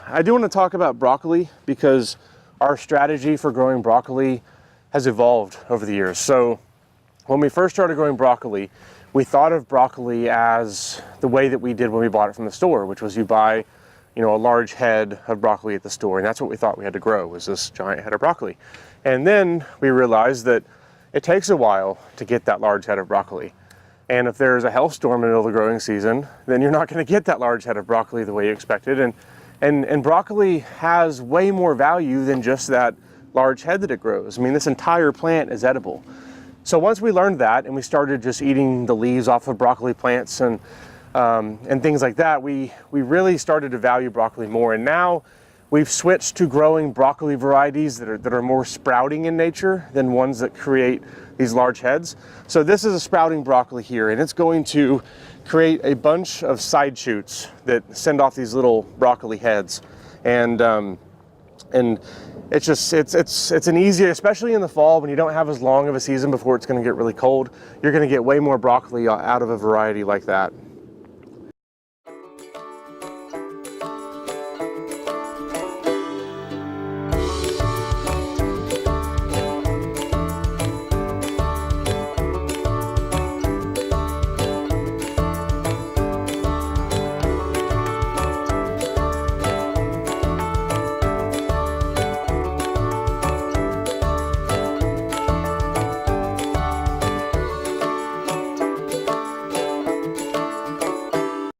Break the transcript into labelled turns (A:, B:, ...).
A: I do want to talk about broccoli because our strategy for growing broccoli has evolved over the years. So when we first started growing broccoli, we thought of broccoli as the way that we did when we bought it from the store, which was you buy, a large head of broccoli at the store, and that's what we thought we had to grow, was this giant head of broccoli. And then we realized that it takes a while to get that large head of broccoli. And if there's a hail storm in the middle of the growing season, then you're not going to get that large head of broccoli the way you expected. And broccoli has way more value than just that large head that it grows. I mean, this entire plant is edible. So once we learned that and we started just eating the leaves off of broccoli plants and things like that, we really started to value broccoli more. And now we've switched to growing broccoli varieties that are more sprouting in nature than ones that create these large heads. So this is a sprouting broccoli here, and it's going to create a bunch of side shoots that send off these little broccoli heads. And it's an easy, especially in the fall when you don't have as long of a season before it's going to get really cold, you're going to get way more broccoli out of a variety like that.